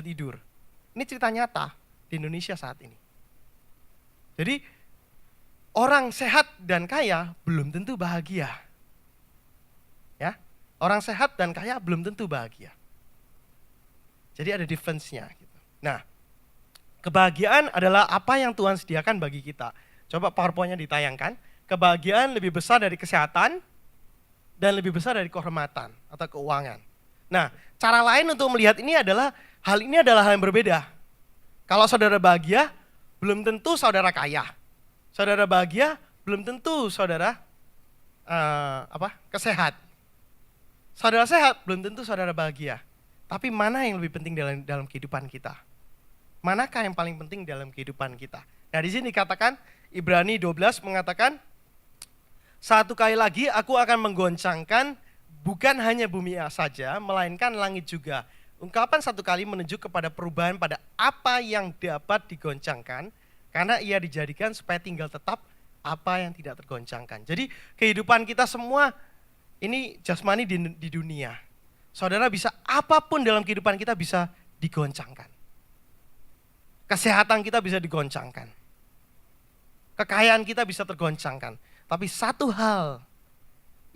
tidur. Ini cerita nyata di Indonesia saat ini. Jadi orang sehat dan kaya belum tentu bahagia. Ya, orang sehat dan kaya belum tentu bahagia. Jadi ada difference-nya. Gitu. Nah, kebahagiaan adalah apa yang Tuhan sediakan bagi kita. Coba PowerPoint-nya ditayangkan. Kebahagiaan lebih besar dari kesehatan dan lebih besar dari kehormatan atau keuangan. Nah, cara lain untuk melihat ini adalah hal yang berbeda. Kalau saudara bahagia, belum tentu saudara kaya. Saudara bahagia, belum tentu saudara kesehat. Saudara sehat, belum tentu saudara bahagia. Tapi mana yang lebih penting dalam kehidupan kita? Manakah yang paling penting dalam kehidupan kita? Nah, di sini dikatakan Ibrani 12 mengatakan, satu kali lagi aku akan menggoncangkan bukan hanya bumi saja, melainkan langit juga. Ungkapan satu kali menunjuk kepada perubahan pada apa yang dapat digoncangkan, karena ia dijadikan supaya tinggal tetap apa yang tidak tergoncangkan. Jadi kehidupan kita semua ini jasmani di dunia. Saudara bisa apapun dalam kehidupan kita bisa digoncangkan. Kesehatan kita bisa digoncangkan. Kekayaan kita bisa tergoncangkan. Tapi satu hal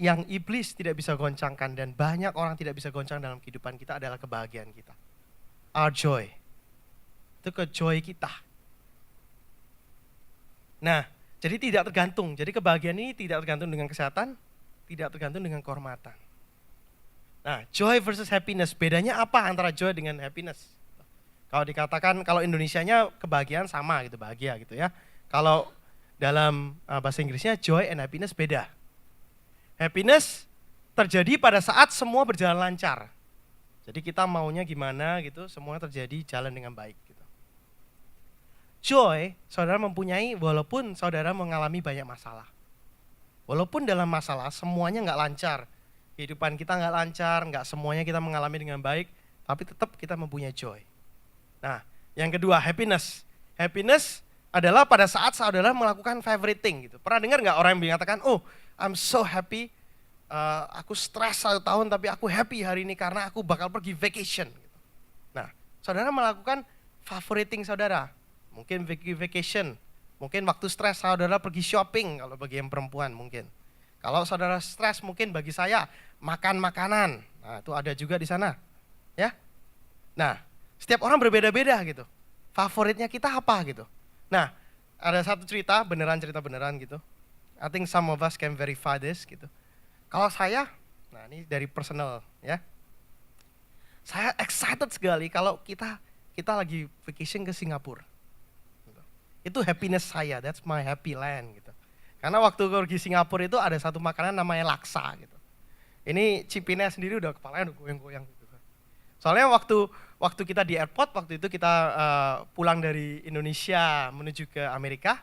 yang iblis tidak bisa goncangkan dan banyak orang tidak bisa goncang dalam kehidupan kita adalah kebahagiaan kita. Our joy. Itu joy kita. Nah, jadi tidak tergantung. Jadi kebahagiaan ini tidak tergantung dengan kesehatan, tidak tergantung dengan kehormatan. Nah, joy versus happiness. Bedanya apa antara joy dengan happiness? Kalau dikatakan, kalau Indonesianya kebahagiaan sama gitu, bahagia gitu ya. Kalau dalam bahasa Inggrisnya joy and happiness beda. Happiness terjadi pada saat semua berjalan lancar. Jadi kita maunya gimana gitu, semuanya terjadi jalan dengan baik gitu. Joy, saudara mempunyai walaupun saudara mengalami banyak masalah. Walaupun dalam masalah semuanya nggak lancar. Kehidupan kita nggak lancar, nggak semuanya kita mengalami dengan baik, tapi tetap kita mempunyai joy. Nah, yang kedua happiness. Happiness adalah pada saat saudara melakukan favorite thing gitu. Pernah dengar nggak orang yang mengatakan, oh I'm so happy, aku stres 1 tahun tapi aku happy hari ini karena aku bakal pergi vacation. Gitu. Nah, saudara melakukan favorite thing saudara, mungkin vacation, mungkin waktu stres saudara pergi shopping kalau bagi yang perempuan mungkin. Kalau saudara stres mungkin bagi saya makan makanan, nah itu ada juga di sana, ya. Nah, setiap orang berbeda-beda gitu. Favoritnya kita apa gitu. Nah, ada satu cerita beneran gitu. I think some of us can verify this gitu. Kalau saya, nah ini dari personal ya. Saya excited sekali kalau kita lagi vacation ke Singapura. Gitu. Itu happiness saya, that's my happy land gitu. Karena waktu pergi Singapura itu ada satu makanan namanya laksa gitu. Ini Cipinnya sendiri udah kepalanya udah goyang-goyang gitu. Soalnya waktu kita di airport, waktu itu kita pulang dari Indonesia menuju ke Amerika,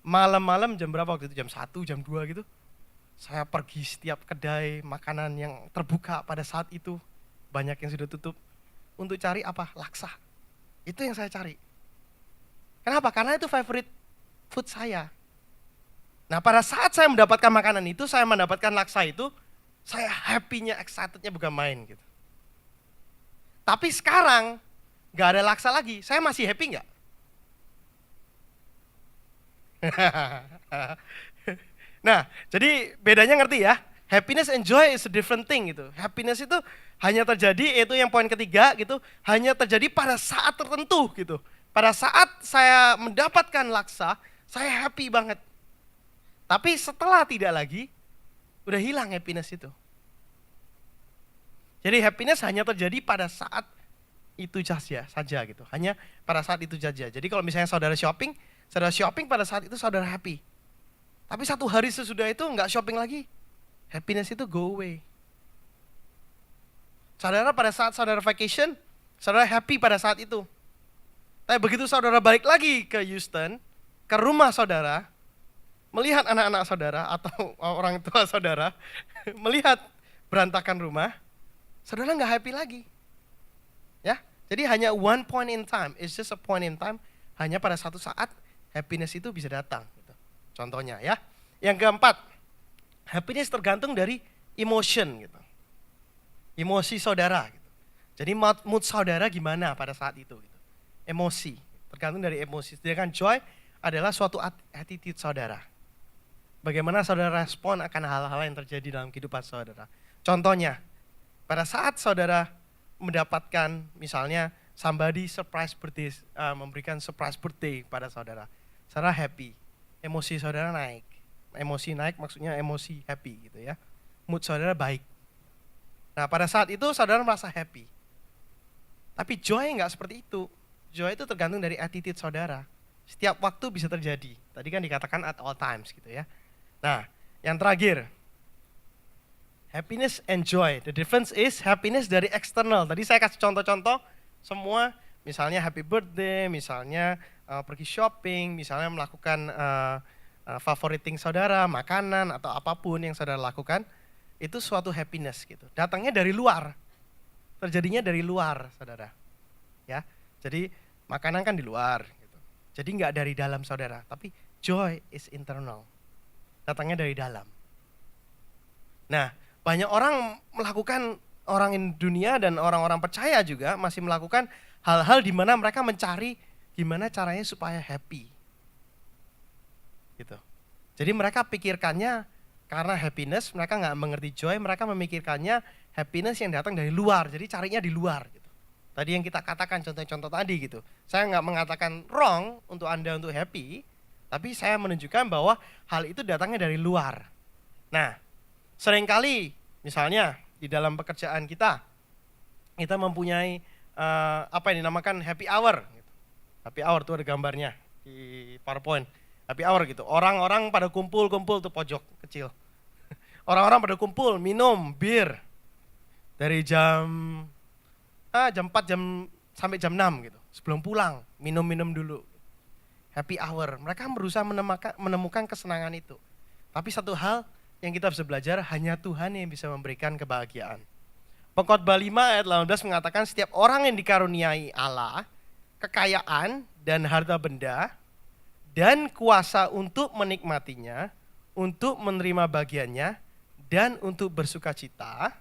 malam-malam jam berapa waktu itu, jam 1, jam 2 gitu, saya pergi setiap kedai makanan yang terbuka pada saat itu, banyak yang sudah tutup, untuk cari apa? Laksa. Itu yang saya cari. Kenapa? Karena itu favorite food saya. Nah pada saat saya mendapatkan makanan itu, saya mendapatkan laksa itu, saya happy-nya, excitednya bukan main gitu. Tapi sekarang gak ada laksa lagi, saya masih happy gak? Nah, jadi bedanya ngerti ya? Happiness and joy is a different thing gitu. Happiness itu hanya terjadi, itu yang poin ketiga gitu, hanya terjadi pada saat tertentu gitu. Pada saat saya mendapatkan laksa, saya happy banget. Tapi setelah tidak lagi, udah hilang happiness itu. Jadi happiness hanya terjadi pada saat itu saja gitu. Hanya pada saat itu saja. Jadi kalau misalnya saudara shopping pada saat itu saudara happy. Tapi 1 hari sesudah itu nggak shopping lagi, happiness itu go away. Saudara pada saat saudara vacation, saudara happy pada saat itu. Tapi begitu saudara balik lagi ke Houston, ke rumah saudara, melihat anak-anak saudara atau orang tua saudara, melihat berantakan rumah, saudara nggak happy lagi. Ya, jadi hanya one point in time, it's just a point in time, hanya pada satu saat happiness itu bisa datang. Gitu. Contohnya ya. Yang keempat, happiness tergantung dari emotion gitu. Emosi saudara. Gitu. Jadi mood saudara gimana pada saat itu? Gitu. Emosi, tergantung dari emosi. Sedangkan joy adalah suatu attitude saudara. Bagaimana saudara respon akan hal-hal yang terjadi dalam kehidupan saudara. Contohnya, pada saat saudara mendapatkan misalnya somebody surprise birthday, memberikan surprise birthday pada saudara. Saudara happy, emosi saudara naik. Emosi naik maksudnya emosi happy gitu ya. Mood saudara baik. Nah pada saat itu saudara merasa happy. Tapi joy nggak seperti itu. Joy itu tergantung dari attitude saudara. Setiap waktu bisa terjadi. Tadi kan dikatakan at all times gitu ya. Nah yang terakhir, happiness and joy. The difference is happiness dari eksternal. Tadi saya kasih contoh-contoh semua, misalnya happy birthday, misalnya pergi shopping, misalnya melakukan favoriting saudara, makanan atau apapun yang saudara lakukan, itu suatu happiness gitu. Datangnya dari luar, terjadinya dari luar, saudara. Ya, jadi makanan kan di luar. Gitu. Jadi nggak dari dalam saudara, tapi joy is internal, datangnya dari dalam. Nah, banyak orang melakukan, orang di dunia dan orang-orang percaya juga masih melakukan hal-hal di mana mereka mencari gimana caranya supaya happy. Gitu. Jadi mereka pikirkannya karena happiness, mereka nggak mengerti joy, mereka memikirkannya happiness yang datang dari luar, jadi carinya di luar. Gitu. Tadi yang kita katakan contoh-contoh tadi gitu. Saya nggak mengatakan wrong untuk Anda untuk happy, tapi saya menunjukkan bahwa hal itu datangnya dari luar. Nah, seringkali misalnya di dalam pekerjaan kita mempunyai apa yang dinamakan happy hour. Gitu. Happy hour itu ada gambarnya di PowerPoint. Happy hour gitu, orang-orang pada kumpul-kumpul tuh pojok kecil. Orang-orang pada kumpul, minum, bir. Dari jam 4 sampai jam 6 gitu. Sebelum pulang, minum-minum dulu. Happy hour, mereka berusaha menemukan kesenangan itu. Tapi satu hal yang kita bisa belajar, hanya Tuhan yang bisa memberikan kebahagiaan. Pengkhotbah 5 ayat 18 mengatakan setiap orang yang dikaruniai Allah, kekayaan dan harta benda, dan kuasa untuk menikmatinya, untuk menerima bagiannya, dan untuk bersuka cita,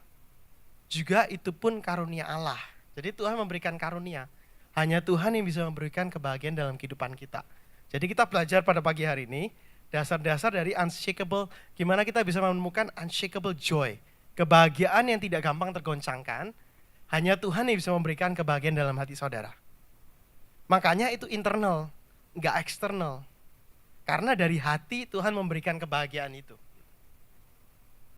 juga itu pun karunia Allah. Jadi Tuhan memberikan karunia. Hanya Tuhan yang bisa memberikan kebahagiaan dalam kehidupan kita. Jadi kita belajar pada pagi hari ini, dasar-dasar dari unshakable, gimana kita bisa menemukan unshakable joy. Kebahagiaan yang tidak gampang tergoncangkan, hanya Tuhan yang bisa memberikan kebahagiaan dalam hati saudara. Makanya itu internal, enggak eksternal. Karena dari hati Tuhan memberikan kebahagiaan itu.